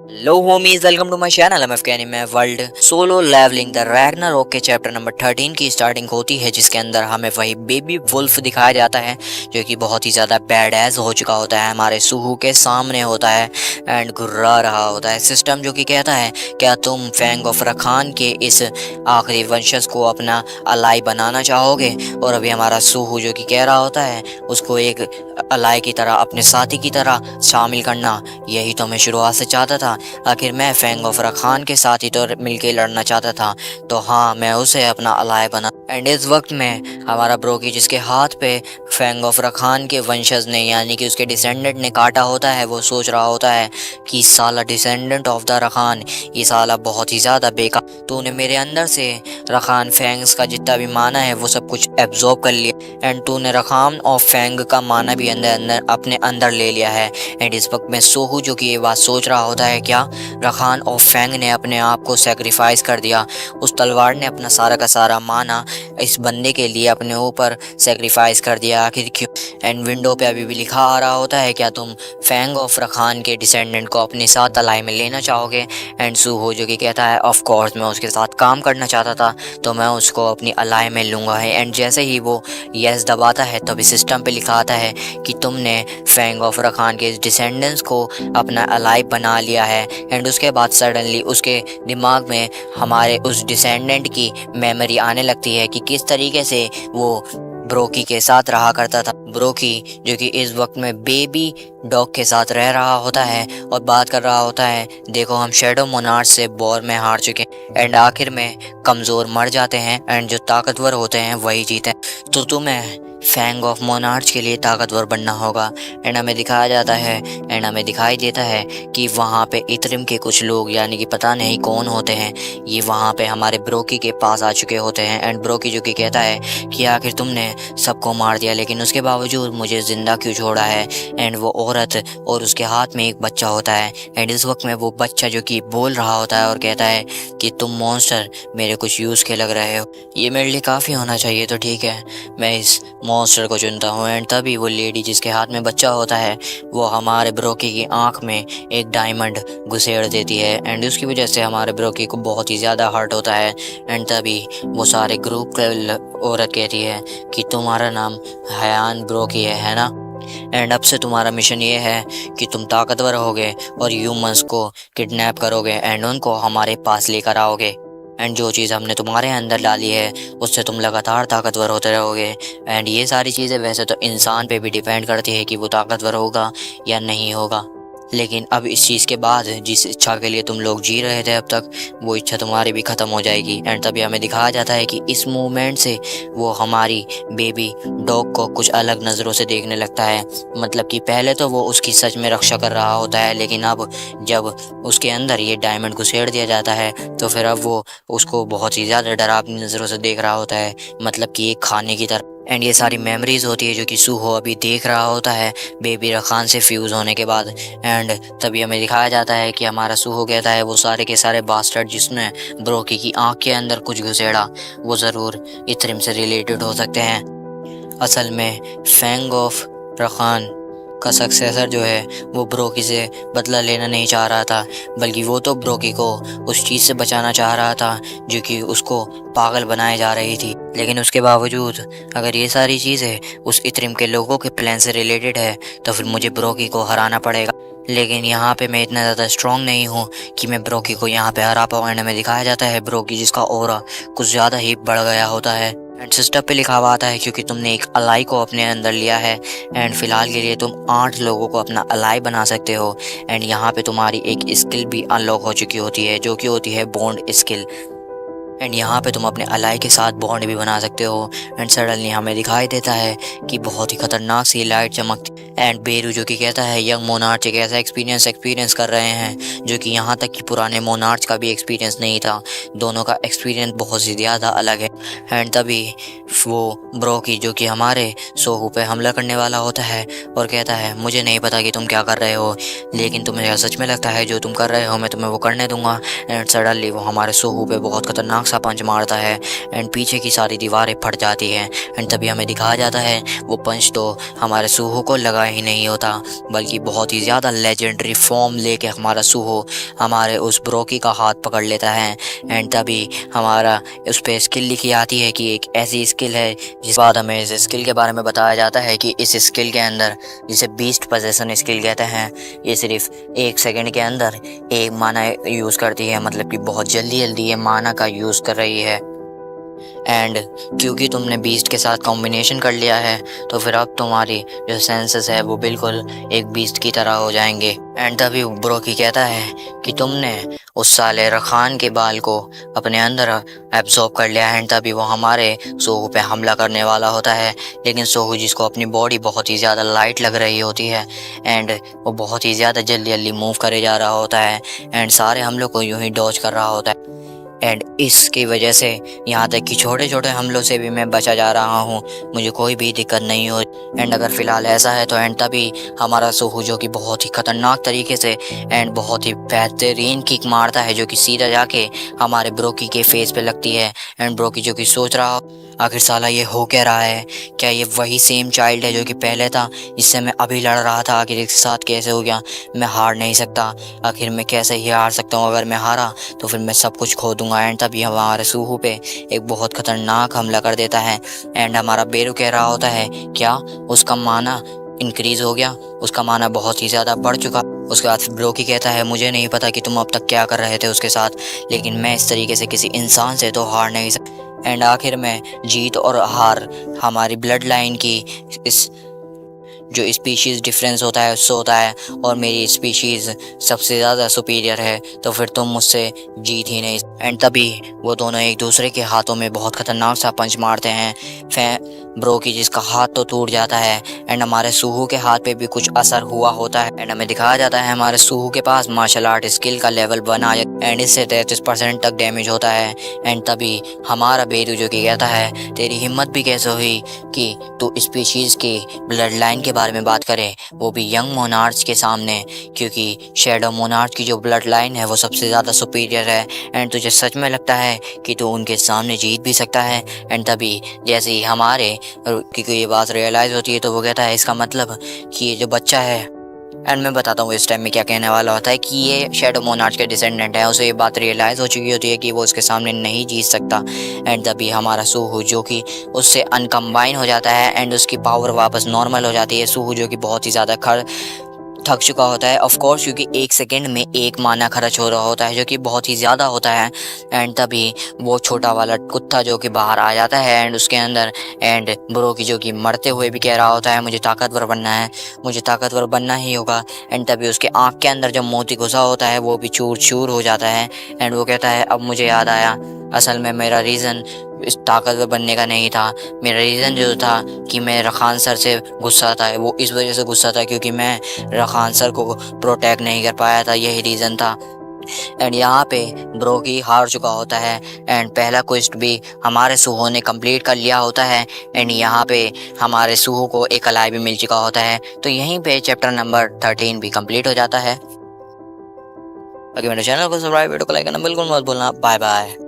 Hello homies, welcome to my channel MFK anime world. Solo Leveling the Ragnarok के chapter number 13 की starting होती है, जिसके अंदर हमें वही बेबी वुल्फ दिखाया जाता है जो कि बहुत ही ज़्यादा बैड एज हो चुका होता है, हमारे सुहू के सामने होता है एंड घुर्रा रहा होता है। सिस्टम जो कि कहता है, क्या तुम फैंग ऑफ रखान के इस आखिरी वंशज को अपना अलाई बनाना चाहोगे? और अभी हमारा सुहू जो कि कह रहा होता है उसको एक अलाई की तरह, अपने साथी की तरह शामिल करना, यही तो मैं शुरुआत से चाहता था। आखिर मैं फैंग ऑफ रखान के साथ ही तो मिलके लड़ना चाहता था, तो हाँ, मैं उसे अपना अलाय बना। एंड इस वक्त में हमारा ब्रोकी, जिसके हाथ पे फैंग ऑफ रखान के वंशज ने यानी कि उसके डिसेंडेंट ने काटा होता है, वो सोच रहा होता है कि साला डिसेंडेंट ऑफ द रखान, ये साला बहुत ही ज़्यादा बेकार, तूने मेरे अंदर से रखान फैंग्स का जितना भी माना है वो सब कुछ एब्जॉर्ब कर लिया एंड तूने रखान ऑफ फैंग का माना भी अंदर अंदर अपने अंदर ले लिया है। एंड इस वक्त में सोहू जो कि ये बात सोच रहा होता है, क्या रखान ऑफ फैंग ने अपने आप को सेक्रीफाइस कर दिया? उस तलवार ने अपना सारा का सारा माना इस बंदे के लिए अपने ऊपर सेक्रीफाइस कर दिया, आखिर क्यों? एंड विंडो पे अभी भी लिखा आ रहा होता है, क्या तुम फैंग ऑफ रखान के डिसेंडेंट को अपने साथ तलाई में लेना चाहोगे? एंड सूहो जो कि कहता है, ऑफ कोर्स मैं उसके साथ काम करना चाहता था, तो मैं उसको अपनी अलाई में लूँगा है। एंड जैसे ही वो यस दबाता है तभी सिस्टम पे लिखा आता है कि तुमने फैंग ऑफ रखान के डिसेंडेंट्स को अपना अलाई बना लिया है। एंड उसके बाद सडनली उसके दिमाग में हमारे उस डिसेंडेंट की मेमोरी आने लगती है कि किस तरीके से वो ब्रोकी के साथ रहा करता था। ब्रोकी जो कि इस वक्त में बेबी डॉग के साथ रह रहा होता है और बात कर रहा होता है, देखो हम शैडो मोनार्च से वॉर में हार चुके हैं एंड आखिर में कमज़ोर मर जाते हैं एंड जो ताकतवर होते हैं वही जीते हैं, तो तुम्हें फैंग ऑफ मोनार्च के लिए ताकतवर बनना होगा। एंड हमें दिखाया जाता है एंड हमें दिखाई देता है कि वहाँ पे इतरिम के कुछ लोग, यानी कि पता नहीं कौन होते हैं, ये वहाँ पे हमारे ब्रोकी के पास आ चुके होते हैं। एंड ब्रोकी जो कि कहता है कि आखिर तुमने सबको मार दिया, लेकिन उसके बावजूद मुझे ज़िंदा क्यों छोड़ा है? एंड वो औरत और उसके हाथ में एक बच्चा होता है एंड इस वक्त में वो बच्चा जो कि बोल रहा होता है और कहता है कि तुम मॉन्स्टर मेरे कुछ यूज़ के लग रहे हो, ये मेरे लिए काफ़ी होना चाहिए, तो ठीक है मैं इस मॉन्स्टर को चुनता हूँ। एंड तभी वो लेडी जिसके हाथ में बच्चा होता है वो हमारे ब्रोकी की आंख में एक डायमंड घुसेड़ देती है एंड उसकी वजह से हमारे ब्रोकी को बहुत ही ज़्यादा हर्ट होता है। एंड तभी वो सारे ग्रुप के औरत कहती है कि तुम्हारा नाम हयान ब्रोकी है ना? एंड अब से तुम्हारा मिशन ये है कि तुम ताकतवर होगे और ह्यूमंस को किडनैप करोगे एंड उनको हमारे पास लेकर आओगे एंड जो चीज़ हमने तुम्हारे अंदर डाली है उससे तुम लगातार ताकतवर होते रहोगे। एंड ये सारी चीज़ें वैसे तो इंसान पे भी डिपेंड करती है कि वो ताकतवर होगा या नहीं होगा, लेकिन अब इस चीज़ के बाद जिस इच्छा के लिए तुम लोग जी रहे थे अब तक, वो इच्छा तुम्हारी भी ख़त्म हो जाएगी। एंड तभी हमें दिखाया जाता है कि इस मूवमेंट से वो हमारी बेबी डॉग को कुछ अलग नज़रों से देखने लगता है। मतलब कि पहले तो वो उसकी सच में रक्षा कर रहा होता है, लेकिन अब जब उसके अंदर ये डायमंड घुसेड़ दिया जाता है तो फिर अब वो उसको बहुत ही ज़्यादा डरावनी नज़रों से देख रहा होता है, मतलब कि एक खाने की तरह। एंड ये सारी मेमोरीज होती है जो कि सूहो अभी देख रहा होता है बेबी रखान से फ्यूज़ होने के बाद। एंड तभी हमें दिखाया जाता है कि हमारा सूहो कहता है वो सारे के सारे बास्टर्ड जिसने ब्रोकी की आंख के अंदर कुछ घुसेड़ा वो ज़रूर इथरिम से रिलेटेड हो सकते हैं। असल में फैंग ऑफ रखान का सक्सेसर जो है वो ब्रोकी से बदला लेना नहीं चाह रहा था, बल्कि वो तो ब्रोकी को उस चीज़ से बचाना चाह रहा था जो कि उसको पागल बनाए जा रही थी। लेकिन उसके बावजूद अगर ये सारी चीज़ें उस इतरिम के लोगों के प्लान से रिलेटेड है तो फिर मुझे ब्रोकी को हराना पड़ेगा। लेकिन यहाँ पे मैं इतना ज़्यादा स्ट्रॉन्ग नहीं हूँ कि मैं ब्रोकी को यहाँ पे हरा पाऊँ। एंड हमें दिखाया जाता है ब्रोकी जिसका ऑरा कुछ ज़्यादा ही बढ़ गया होता है एंड सिस्टम पे लिखा हुआ आता है क्योंकि तुमने एक अलाई को अपने अंदर लिया है एंड फिलहाल के लिए तुम 8 लोगों को अपना अलाई बना सकते हो। एंड यहाँ पे तुम्हारी एक स्किल भी अनलॉक हो चुकी होती है जो कि होती है बॉन्ड स्किल। एंड यहाँ पे तुम अपने अलाई के साथ बॉन्ड भी बना सकते हो। एंड सडनली हमें दिखाई देता है कि बहुत ही खतरनाक सी लाइट चमकती एंड बेरू जो कि कहता है यंग मोनार्च एक ऐसा एक्सपीरियंस कर रहे हैं जो कि यहाँ तक कि पुराने मोनार्च का भी एक्सपीरियंस नहीं था। दोनों का एक्सपीरियंस बहुत ही ज़्यादा अलग है। एंड तभी वो ब्रोकी जो कि हमारे सोहू पे हमला करने वाला होता है और कहता है मुझे नहीं पता कि तुम क्या कर रहे हो, लेकिन तुम्हें सच में लगता है जो तुम कर रहे हो मैं तुम्हें वो करने दूंगा। एंड सडनली वो हमारे सोहू पे बहुत खतरनाक सा पंच मारता है एंड पीछे की सारी दीवारें फट जाती हैं। एंड तभी हमें दिखाया जाता है वो पंच तो हमारे सूहो को लगा ही नहीं होता, बल्कि बहुत ही ज़्यादा लेजेंडरी फॉर्म लेके हमारा सूहो हमारे उस ब्रोकी का हाथ पकड़ लेता है। एंड तभी हमारा उस पर स्किल लिखी आती है कि एक ऐसी स्किल है जिस बाद हमें इस स्किल के बारे में बताया जाता है कि इस स्किल के अंदर, जिसे बीस्ट पोजेशन स्किल कहते हैं, ये सिर्फ 1 सेकंड के अंदर 1 माना यूज़ करती है, मतलब कि बहुत जल्दी जल्दी ये माना का यूज़ कर रही है। एंड क्योंकि तुमने बीस्ट के साथ कॉम्बिनेशन कर लिया है तो फिर अब तुम्हारी जो सेंसेस है वो बिल्कुल एक बीस्ट की तरह हो जाएंगे। एंड तभी ब्रोकी कहता है कि तुमने उस साले रखान के बाल को अपने अंदर एब्जॉर्ब कर लिया है। एंड तभी वो हमारे सोहू पे हमला करने वाला होता है, लेकिन सोहू जिसको अपनी बॉडी बहुत ही ज़्यादा लाइट लग रही होती है एंड वो बहुत ही ज़्यादा जल्दी जल्दी मूव करे जा रहा होता है एंड सारे हमलों को यूं ही डॉज कर रहा होता है। एंड इसकी वजह से यहाँ तक कि छोटे छोटे हमलों से भी मैं बचा जा रहा हूँ, मुझे कोई भी दिक्कत नहीं हो। एंड अगर फ़िलहाल ऐसा है तो एंड तभी हमारा सोहू जो कि बहुत ही ख़तरनाक तरीके से एंड बहुत ही बेहतरीन किक मारता है जो कि सीधा जाके हमारे ब्रोकी के फेस पे लगती है। एंड ब्रोकी जो कि सोच रहा हो आखिर साला ये हो क्या रहा है, क्या ये वही सेम चाइल्ड है जो कि पहले था, इससे मैं अभी लड़ रहा था, आखिर इसके साथ कैसे हो गया, मैं हार नहीं सकता, आखिर मैं कैसे ही हार सकता हूँ, अगर मैं हारा तो फिर मैं सब कुछ खो दूंगा। एंड तभी हमारे सूहू पे एक बहुत खतरनाक हमला कर देता है एंड हमारा बेरू कह रहा होता है क्या उसका माना इंक्रीज हो गया, उसका माना बहुत ही ज़्यादा बढ़ चुका। उसके बाद फिर ब्रोकी कहता है मुझे नहीं पता कि तुम अब तक क्या कर रहे थे उसके साथ, लेकिन मैं इस तरीके से किसी इंसान से तो हार नहीं सकता। एंड आखिर में जीत और हार हमारी ब्लड लाइन की इस जो स्पीशीज़ डिफरेंस होता है उससे होता है, और मेरी स्पीशीज़ सबसे ज़्यादा सुपीरियर है तो फिर तुम मुझसे जीत ही नहीं। एंड तभी वो दोनों एक दूसरे के हाथों में बहुत ख़तरनाक सा पंच मारते हैं। ब्रोकी जिसका हाथ तो टूट जाता है एंड हमारे सूहू के हाथ पे भी कुछ असर हुआ होता है एंड हमें दिखाया जाता है हमारे सूहू के पास मार्शल आर्ट स्किल का लेवल बना एंड इससे 33% तक डैमेज होता है। एंड तभी हमारा बेरू जो कि कहता है तेरी हिम्मत भी कैसे हुई कि तू स्पीशीज़ की ब्लड लाइन के बारे में बात करे, वो भी यंग मोनार्च के सामने, क्योंकि शैडो मोनार्च की जो ब्लड लाइन है वो सबसे ज़्यादा सुपीरियर है। एंड तुझे सच में लगता है कि तू उनके सामने जीत भी सकता है। एंड तभी जैसे ही हमारे क्योंकि ये बात रियलाइज़ होती है तो वो कहता है इसका मतलब कि ये जो बच्चा है, एंड मैं बताता हूँ इस टाइम में क्या कहने वाला होता है कि ये शैडो मोनार्च के डिसेंडेंट है। उसे ये बात रियलाइज़ हो चुकी होती है कि वो उसके सामने नहीं जीत सकता। एंड तभी हमारा सूहू जो कि उससे अनकम्बाइन हो जाता है एंड उसकी पावर वापस नॉर्मल हो जाती है। सूहू जो कि बहुत ही ज़्यादा थक चुका होता है ऑफ कोर्स, क्योंकि 1 सेकंड में 1 माना खर्च हो रहा होता है जो कि बहुत ही ज़्यादा होता है। एंड तभी वो छोटा वाला कुत्ता जो कि बाहर आ जाता है एंड उसके अंदर एंड ब्रोकी जो कि मरते हुए भी कह रहा होता है मुझे ताकतवर बनना है, मुझे ताकतवर बनना ही होगा। एंड तभी उसके आँख के अंदर जो मोती घुसा होता है वो भी चूर चूर हो जाता है एंड वो कहता है अब मुझे याद आया, असल में मेरा रीज़न इस ताकतवर बनने का नहीं था, मेरा रीज़न जो था कि मैं रखान सर से गुस्सा था, वो इस वजह से गुस्सा था क्योंकि मैं रखान सर को प्रोटेक्ट नहीं कर पाया था, यही रीज़न था। एंड यहाँ पे ब्रोकी हार चुका होता है एंड पहला क्वेस्ट भी हमारे सूहो ने कंप्लीट कर लिया होता है एंड यहाँ पे हमारे सूहो को एक अलाई भी मिल चुका होता है। तो यहीं पे चैप्टर नंबर 13 भी कंप्लीट हो जाता है। बाकी मेरे चैनल को सब्सक्राइब, वीडियो को लाइक करना बिल्कुल मत भूलना। Bye bye.